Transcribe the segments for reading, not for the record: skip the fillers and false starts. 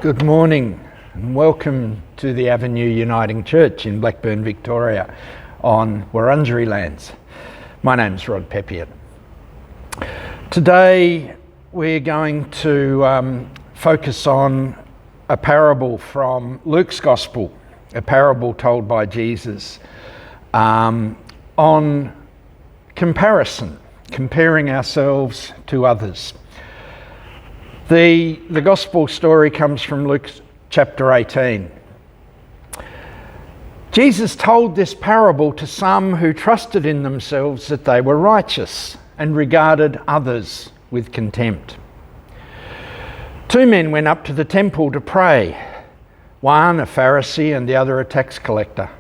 Good morning and welcome to the Avenue Uniting Church in Blackburn, Victoria on Wurundjeri lands. My name's Rod Peppiatt. Today we're going to focus on a parable from Luke's Gospel, a parable told by Jesus on comparison, comparing ourselves to others. The Gospel story comes from Luke chapter 18. Jesus told this parable to some who trusted in themselves that they were righteous and regarded others with contempt. Two men went up to the temple to pray, one a Pharisee and the other a tax collector.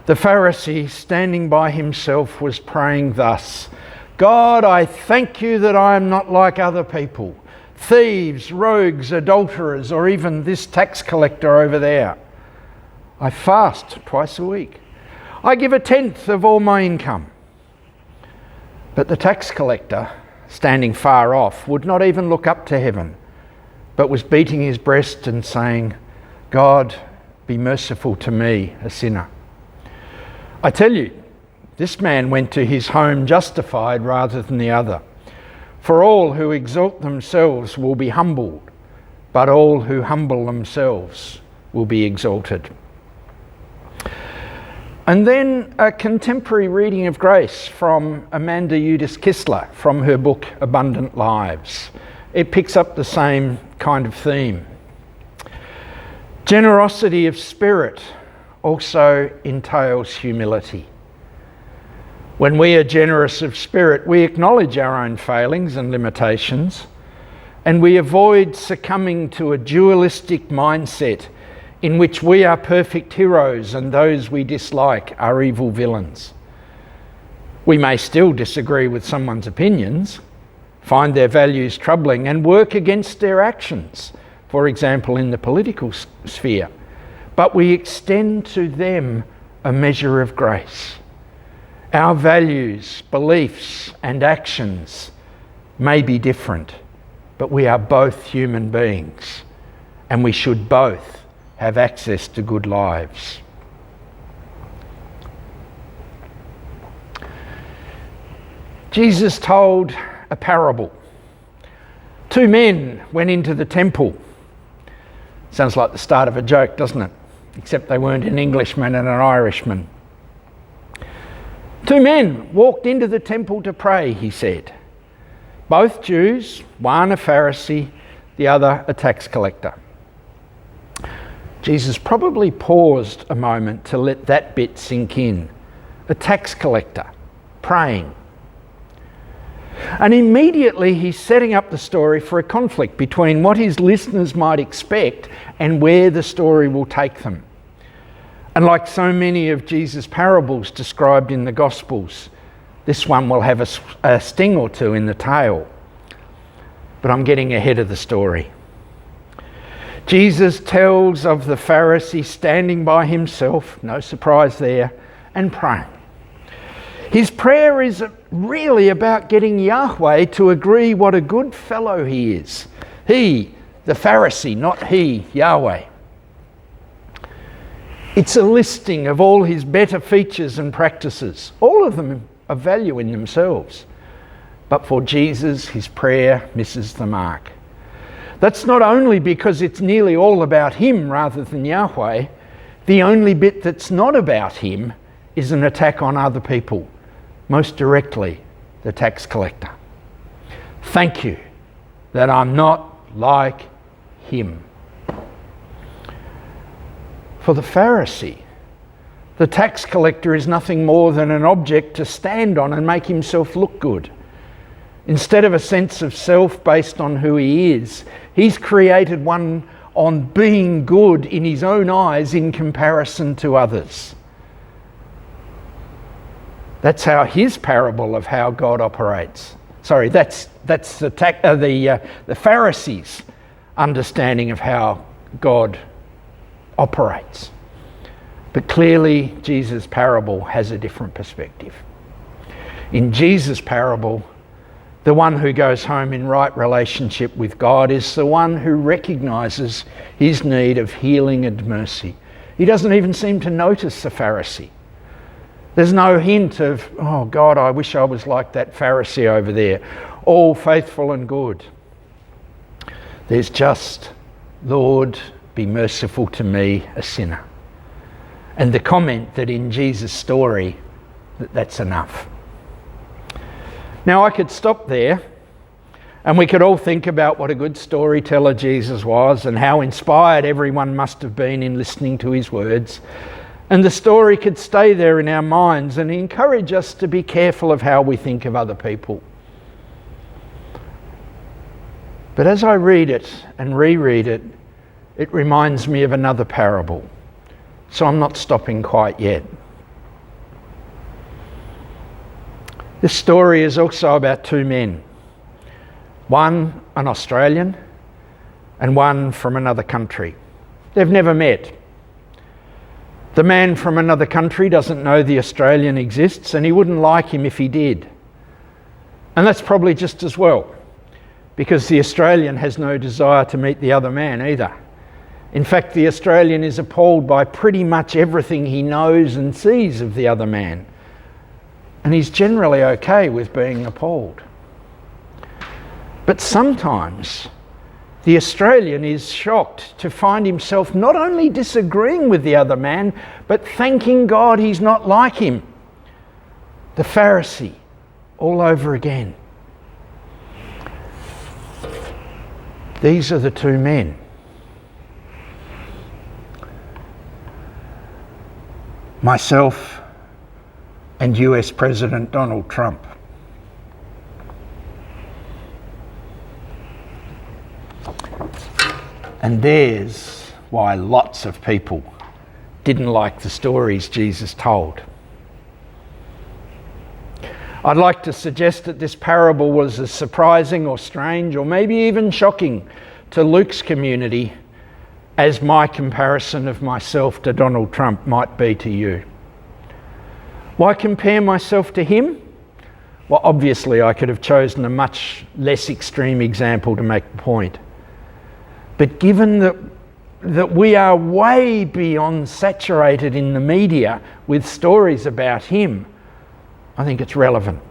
The Pharisee, standing by himself, was praying thus: "God, I thank you that I am not like other people, thieves, rogues, adulterers, or even this tax collector over there. I fast twice a week. I give 1/10 of all my income." But the tax collector, standing far off, would not even look up to heaven, but was beating his breast and saying, "God, be merciful to me, a sinner." I tell you, this man went to his home justified rather than the other. For all who exalt themselves will be humbled, but all who humble themselves will be exalted. And then a contemporary reading of grace from Amanda Eudice Kistler from her book Abundant Lives. It picks up the same kind of theme. Generosity of spirit also entails humility. When we are generous of spirit, we acknowledge our own failings and limitations, and we avoid succumbing to a dualistic mindset in which we are perfect heroes and those we dislike are evil villains. We may still disagree with someone's opinions, find their values troubling, and work against their actions, for example in the political sphere, but we extend to them a measure of grace. Our values, beliefs, and actions may be different, but we are both human beings, and we should both have access to good lives. Jesus told a parable. Two men went into the temple. Sounds like the start of a joke, doesn't it? Except they weren't an Englishman and an Irishman. Two men walked into the temple to pray, he said. Both Jews, one a Pharisee, the other a tax collector. Jesus probably paused a moment to let that bit sink in. A tax collector, praying. And immediately he's setting up the story for a conflict between what his listeners might expect and where the story will take them. And like so many of Jesus' parables described in the Gospels, this one will have a sting or two in the tail. But I'm getting ahead of the story. Jesus tells of the Pharisee standing by himself, no surprise there, and praying. His prayer is really about getting Yahweh to agree what a good fellow he is. He, the Pharisee, not he, Yahweh. It's a listing of all his better features and practices, all of them of value in themselves. But for Jesus, his prayer misses the mark. That's not only because it's nearly all about him rather than Yahweh. The only bit that's not about him is an attack on other people, most directly the tax collector. Thank you that I'm not like him. For the Pharisee, the tax collector is nothing more than an object to stand on and make himself look good. Instead of a sense of self based on who he is, he's created one on being good in his own eyes in comparison to others. That's how his parable of how God operates. Sorry, that's the Pharisees' understanding of how God operates. But clearly, Jesus' parable has a different perspective. In Jesus' parable, The one who goes home in right relationship with God is the one who recognises his need of healing and mercy. He doesn't even seem to notice the Pharisee. There's no hint of, oh God, I wish I was like that Pharisee over there, all faithful and good. There's just, Lord, be merciful to me, a sinner. And the comment that in Jesus' story, that's enough. Now I could stop there and we could all think about what a good storyteller Jesus was and how inspired everyone must have been in listening to his words. And the story could stay there in our minds and encourage us to be careful of how we think of other people. But as I read it and reread it, it reminds me of another parable. So I'm not stopping quite yet. This story is also about two men. One an Australian and one from another country. They've never met. The man from another country doesn't know the Australian exists and he wouldn't like him if he did. And that's probably just as well, because the Australian has no desire to meet the other man either. In fact, the Australian is appalled by pretty much everything he knows and sees of the other man. And he's generally okay with being appalled. But sometimes the Australian is shocked to find himself not only disagreeing with the other man, but thanking God he's not like him. The Pharisee, all over again. These are the two men. Myself and US President Donald Trump. And there's why lots of people didn't like the stories Jesus told. I'd like to suggest that this parable was as surprising or strange or maybe even shocking to Luke's community as my comparison of myself to Donald Trump might be to you. Why compare myself to him? Well, obviously I could have chosen a much less extreme example to make the point. But given that we are way beyond saturated in the media with stories about him, I think it's relevant.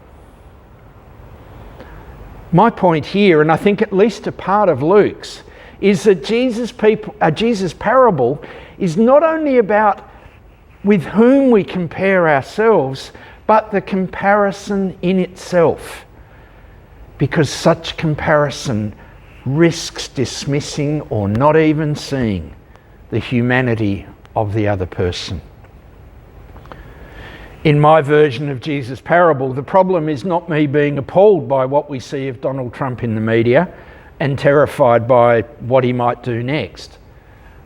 My point here, and I think at least a part of Luke's, is that Jesus' parable is not only about with whom we compare ourselves, but the comparison in itself. Because such comparison risks dismissing or not even seeing the humanity of the other person. In my version of Jesus' parable, the problem is not me being appalled by what we see of Donald Trump in the media and terrified by what he might do next.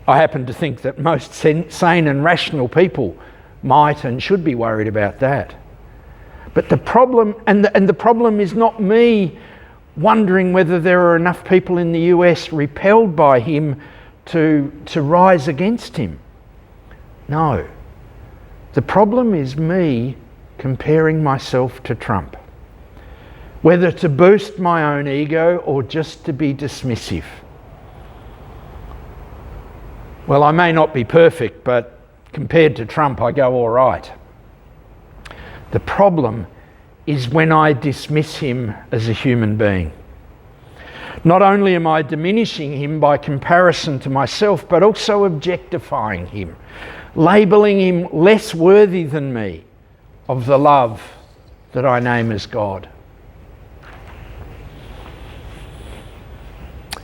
I happen to think that most sane and rational people might and should be worried about that. But the problem, and the problem is not me wondering whether there are enough people in the US repelled by him to rise against him. No. The problem is me comparing myself to Trump. Whether to boost my own ego or just to be dismissive. Well, I may not be perfect, but compared to Trump, I go all right. The problem is when I dismiss him as a human being. Not only am I diminishing him by comparison to myself, but also objectifying him, labelling him less worthy than me of the love that I name as God.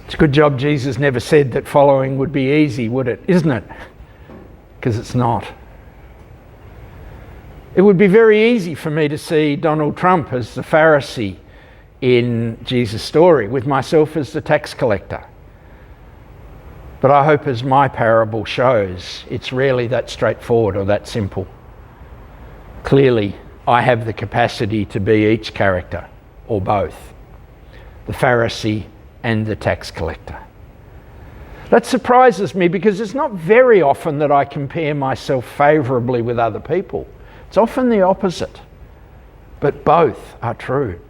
It's a good job Jesus never said that following would be easy, would it? Isn't it? Because it's not. It would be very easy for me to see Donald Trump as the Pharisee in Jesus' story, with myself as the tax collector. But I hope, as my parable shows, it's rarely that straightforward or that simple. Clearly, I have the capacity to be each character, or both, the Pharisee and the tax collector. That surprises me because it's not very often that I compare myself favourably with other people. It's often the opposite, but both are true.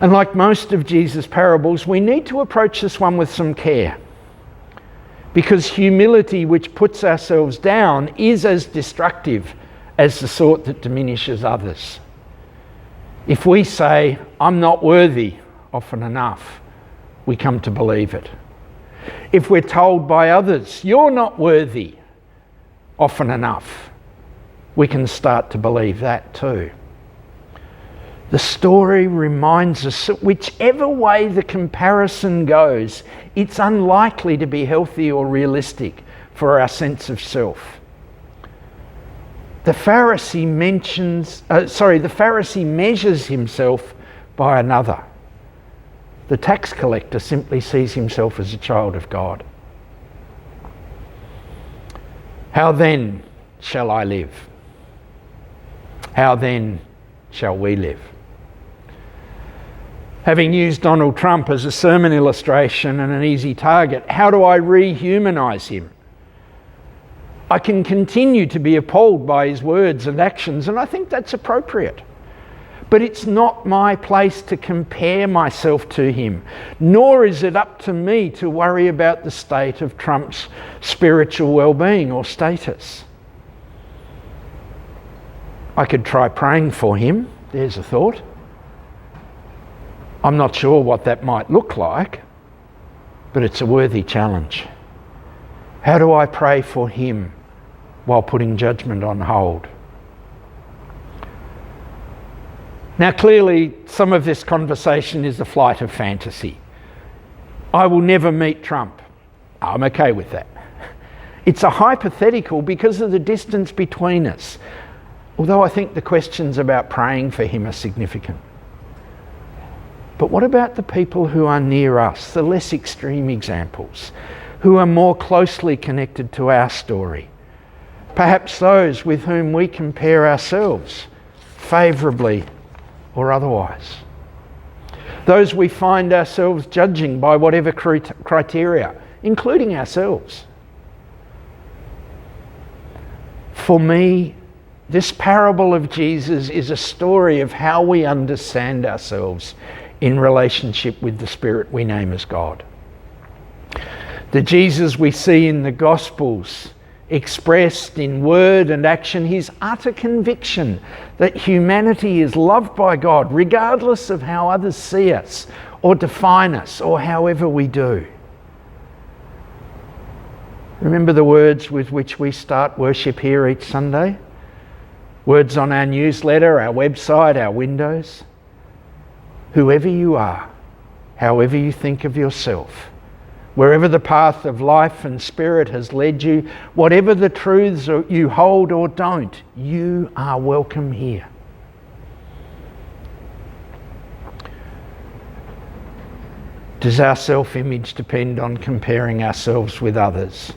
And like most of Jesus' parables, we need to approach this one with some care, because humility which puts ourselves down is as destructive as the sort that diminishes others. If we say, "I'm not worthy," often enough, we come to believe it. If we're told by others, "You're not worthy," often enough, we can start to believe that too. The story reminds us that whichever way the comparison goes, it's unlikely to be healthy or realistic for our sense of self. The Pharisee measures himself by another. The tax collector simply sees himself as a child of God. How then shall I live? How then shall we live? Having used Donald Trump as a sermon illustration and an easy target, how do I rehumanise him? I can continue to be appalled by his words and actions, and I think that's appropriate. But it's not my place to compare myself to him, nor is it up to me to worry about the state of Trump's spiritual well-being or status. I could try praying for him, there's a thought. I'm not sure what that might look like, but it's a worthy challenge. How do I pray for him while putting judgment on hold? Now, clearly, some of this conversation is a flight of fantasy. I will never meet Trump. I'm okay with that. It's a hypothetical because of the distance between us, although I think the questions about praying for him are significant. But what about the people who are near us, the less extreme examples, who are more closely connected to our story? Perhaps those with whom we compare ourselves, favourably or otherwise. Those we find ourselves judging by whatever criteria, including ourselves. For me, this parable of Jesus is a story of how we understand ourselves in relationship with the Spirit we name as God. The Jesus we see in the Gospels, expressed in word and action, his utter conviction that humanity is loved by God regardless of how others see us or define us or however we do. Remember the words with which we start worship here each Sunday? Words on our newsletter, our website, our windows. Whoever you are, however you think of yourself, wherever the path of life and spirit has led you, whatever the truths you hold or don't, you are welcome here. Does our self-image depend on comparing ourselves with others?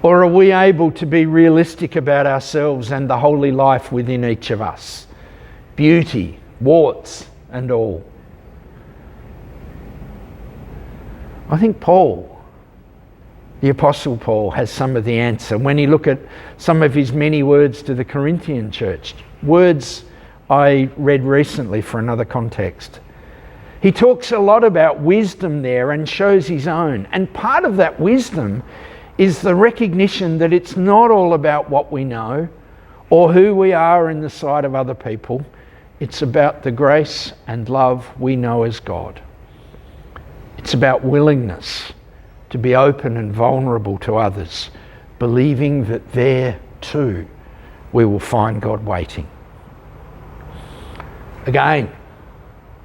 Or are we able to be realistic about ourselves and the holy life within each of us? Beauty, warts, and all. I think Paul, the Apostle Paul, has some of the answer when you look at some of his many words to the Corinthian church, words I read recently for another context. He talks a lot about wisdom there and shows his own. And part of that wisdom is the recognition that it's not all about what we know or who we are in the sight of other people. It's about the grace and love we know as God. It's about willingness to be open and vulnerable to others, believing that there too we will find God waiting. Again,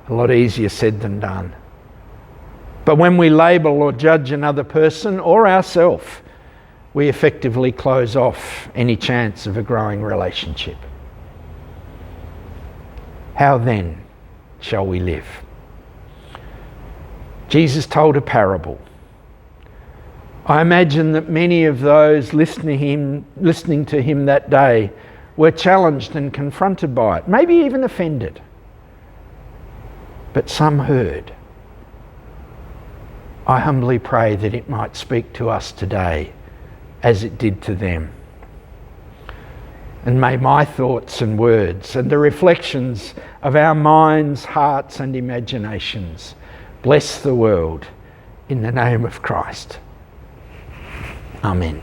a lot easier said than done. But when we label or judge another person or ourselves, we effectively close off any chance of a growing relationship. How then shall we live? Jesus told a parable. I imagine that many of those listening to him that day were challenged and confronted by it, maybe even offended. But some heard. I humbly pray that it might speak to us today as it did to them. And may my thoughts and words and the reflections of our minds, hearts and imaginations bless the world in the name of Christ. Amen.